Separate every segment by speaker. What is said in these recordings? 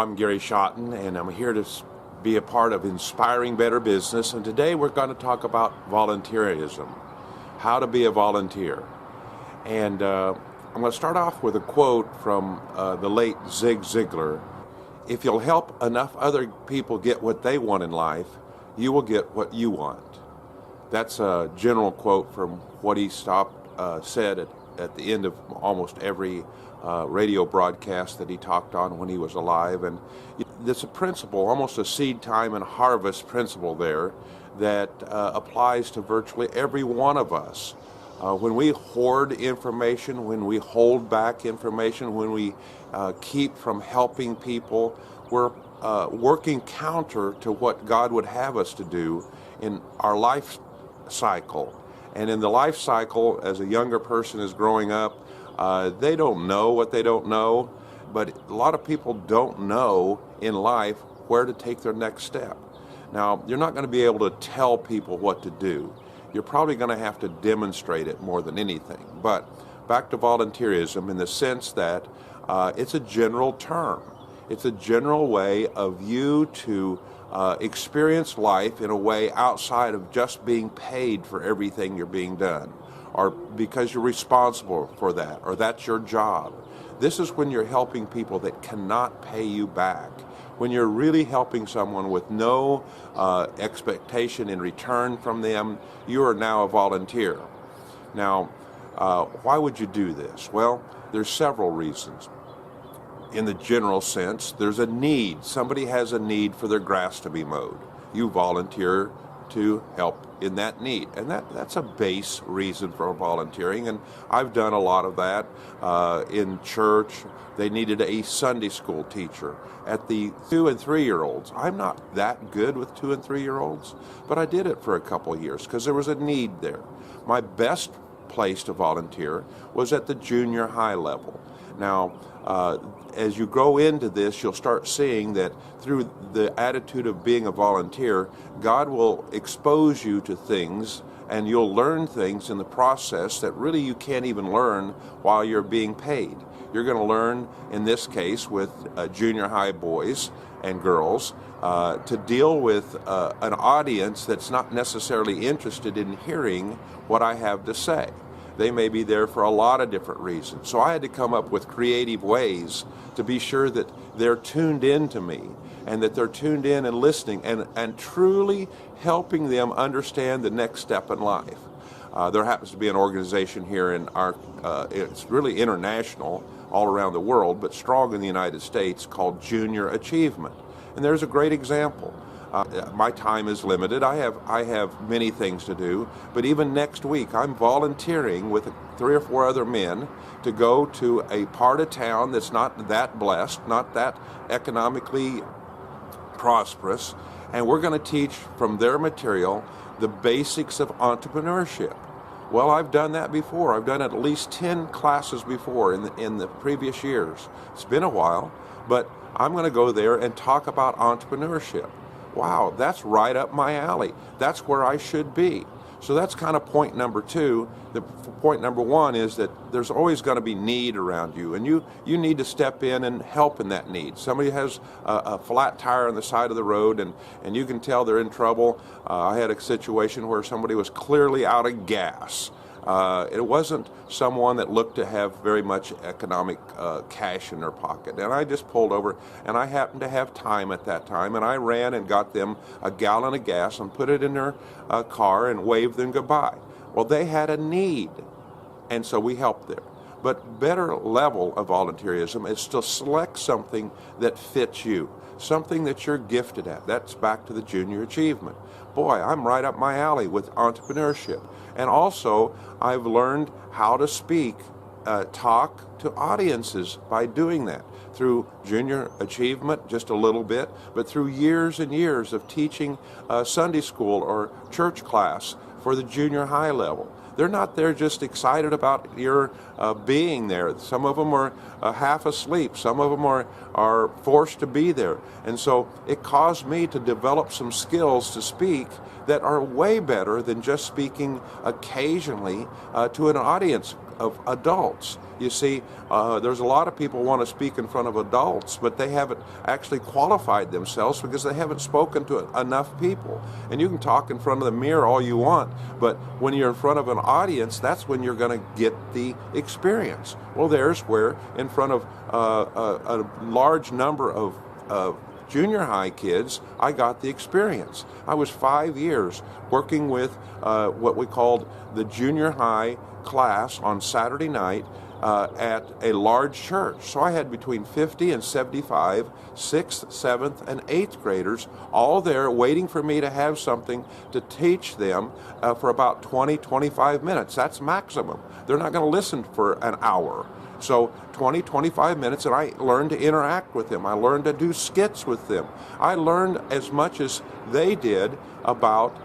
Speaker 1: I'm Gary Schotten, and I'm here to be a part of Inspiring Better Business. And today we're going to talk about volunteerism, how to be a volunteer. And I'm going to start off with a quote from the late Zig Ziglar. If you'll help enough other people get what they want in life, you will get what you want. That's a general quote from what he said at the end of almost every radio broadcast that he talked on when he was alive. And it's a principle, almost a seed time and harvest principle there, that applies to virtually every one of us. When we hoard information, when we hold back information, when we keep from helping people, we're working counter to what God would have us to do in our life cycle. And in the life cycle, as a younger person is growing up, they don't know what they don't know, but a lot of people don't know in life where to take their next step. Now, you're not going to be able to tell people what to do. You're probably going to have to demonstrate it more than anything. But back to volunteerism in the sense that it's a general term. It's a general way of you to experience life in a way outside of just being paid for everything you're being done, or because you're responsible for that, or that's your job. This is when you're helping people that cannot pay you back. When you're really helping someone with no expectation in return from them, you are now a volunteer. Now, why would you do this? Well, there's several reasons. In the general sense, there's a need. Somebody has a need for their grass to be mowed. You volunteer to help in that need. And that's a base reason for volunteering. And I've done a lot of that in church. They needed a Sunday school teacher. At the 2 and 3 year olds, I'm not that good with 2 and 3 year olds, but I did it for a couple of years because there was a need there. My best place to volunteer was at the junior high level. Now, as you grow into this, you'll start seeing that through the attitude of being a volunteer, God will expose you to things and you'll learn things in the process that really you can't even learn while you're being paid. You're going to learn, in this case, with junior high boys and girls, to deal with an audience that's not necessarily interested in hearing what I have to say. They may be there for a lot of different reasons. So I had to come up with creative ways to be sure that they're tuned in to me and that they're tuned in and listening and truly helping them understand the next step in life. There happens to be an organization here in our, it's really international all around the world, but strong in the United States, called Junior Achievement. And there's a great example. My time is limited. I have many things to do, but even next week I'm volunteering with 3 or 4 other men to go to a part of town that's not that blessed, not that economically prosperous, and we're going to teach from their material the basics of entrepreneurship. Well, I've done that before. I've done at least 10 classes before in the previous years. It's been a while, but I'm going to go there and talk about entrepreneurship. Wow, that's right up my alley. That's where I should be. So that's kind of point number 2. The point number 1 is that there's always going to be need around you, and you need to step in and help in that need. Somebody has a flat tire on the side of the road, and you can tell they're in trouble. I had a situation where somebody was clearly out of gas. It wasn't someone that looked to have very much economic cash in their pocket. And I just pulled over, and I happened to have time at that time, and I ran and got them a gallon of gas and put it in their car and waved them goodbye. Well, they had a need, and so we helped there. But better level of volunteerism is to select something that fits you, something that you're gifted at. That's back to the junior achievement. Boy, I'm right up my alley with entrepreneurship. And also, I've learned how to speak, talk to audiences by doing that. Through junior achievement, just a little bit, but through years and years of teaching Sunday school or church class for the junior high level. They're not there just excited about your being there. Some of them are half asleep. Some of them are forced to be there. And so it caused me to develop some skills to speak that are way better than just speaking occasionally to an audience of adults. You see, there's a lot of people want to speak in front of adults, but they haven't actually qualified themselves because they haven't spoken to enough people. And you can talk in front of the mirror all you want, but when you're in front of an audience, that's when you're going to get the experience. Well, there's where in front of a large number of junior high kids, I got the experience. I was 5 years working with what we called the junior high class on Saturday night at a large church. So I had between 50 and 75 6th, 7th, and 8th graders all there waiting for me to have something to teach them for about 20, 25 minutes. That's maximum. They're not going to listen for an hour. So 20, 25 minutes, and I learned to interact with them. I learned to do skits with them. I learned as much as they did about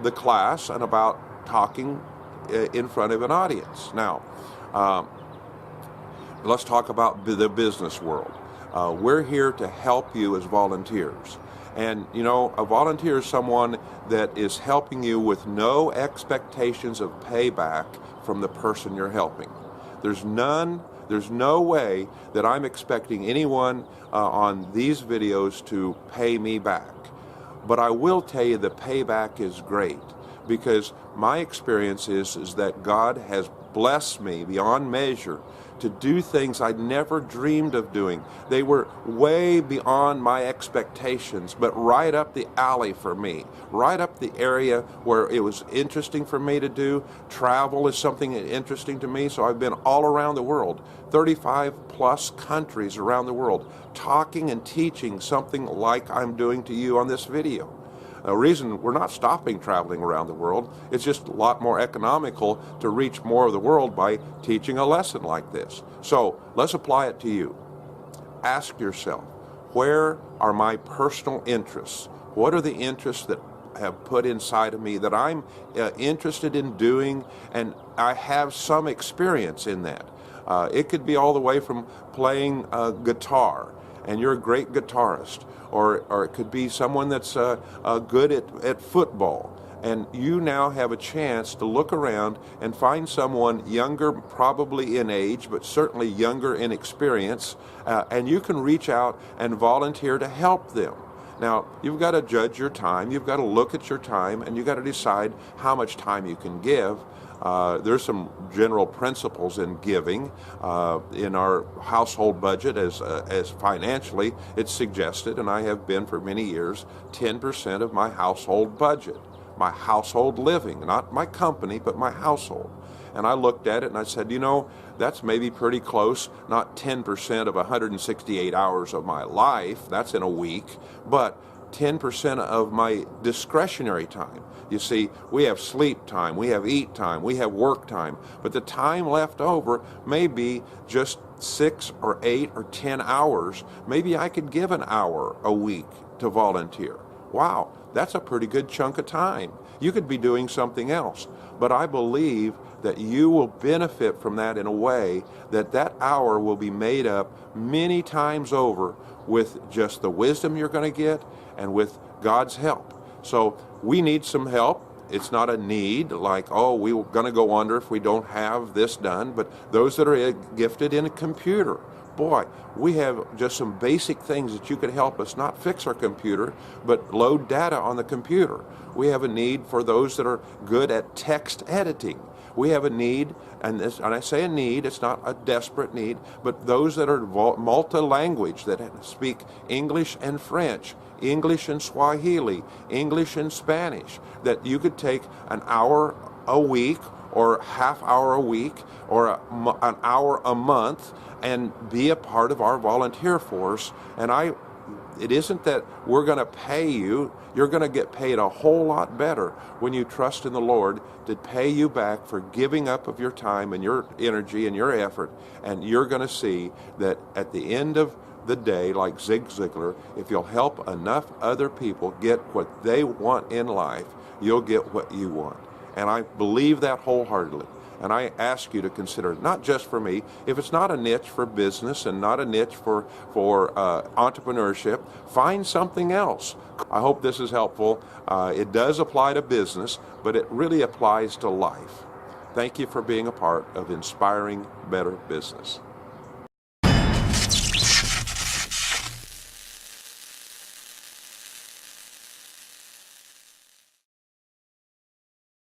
Speaker 1: the class and about talking in front of an audience. Now, let's talk about the business world. We're here to help you as volunteers. And, you know, a volunteer is someone that is helping you with no expectations of payback from the person you're helping. There's no way that I'm expecting anyone on these videos to pay me back. But I will tell you the payback is great, because my experience is that God has blessed me beyond measure to do things I never dreamed of doing. They were way beyond my expectations, but right up the alley for me, right up the area where it was interesting for me to do. Travel is something interesting to me, so I've been all around the world, 35 plus countries around the world, talking and teaching something like I'm doing to you on this video. The reason we're not stopping traveling around the world, it's just a lot more economical to reach more of the world by teaching a lesson like this. So let's apply it to you. Ask yourself, where are my personal interests? What are the interests that have put inside of me that I'm interested in doing, and I have some experience in that? It could be all the way from playing guitar, and you're a great guitarist, or it could be someone that's good at football, and you now have a chance to look around and find someone younger, probably in age, but certainly younger in experience, and you can reach out and volunteer to help them. Now, you've got to judge your time, you've got to look at your time, and you've got to decide how much time you can give. There's some general principles in giving. In our household budget, as financially, it's suggested, and I have been for many years, 10% of my household budget, my household living, not my company, but my household. And I looked at it and I said, you know, that's maybe pretty close, not 10% of 168 hours of my life, that's in a week, but 10% of my discretionary time. You see, we have sleep time, we have eat time, we have work time, but the time left over may be just 6 or 8 or 10 hours. Maybe I could give an hour a week to volunteer. Wow, that's a pretty good chunk of time. You could be doing something else, but I believe that you will benefit from that in a way that that hour will be made up many times over with just the wisdom you're going to get and with God's help. So we need some help. It's not a need like, oh, we're going to go under if we don't have this done. But those that are gifted in a computer, boy, we have just some basic things that you could help us not fix our computer, but load data on the computer. We have a need for those that are good at text editing. We have a need, and I say a need, it's not a desperate need, but those that are multi-language, that speak English and French, English and Swahili, English and Spanish, that you could take an hour a week or half hour a week or an hour a month and be a part of our volunteer force. And it isn't that we're going to pay you. You're going to get paid a whole lot better when you trust in the Lord to pay you back for giving up of your time and your energy and your effort. And you're going to see that at the end of the day, like Zig Ziglar, if you'll help enough other people get what they want in life, you'll get what you want. And I believe that wholeheartedly. And I ask you to consider, not just for me, if it's not a niche for business and not a niche for entrepreneurship, find something else. I hope this is helpful. It does apply to business, but it really applies to life. Thank you for being a part of Inspiring Better Business.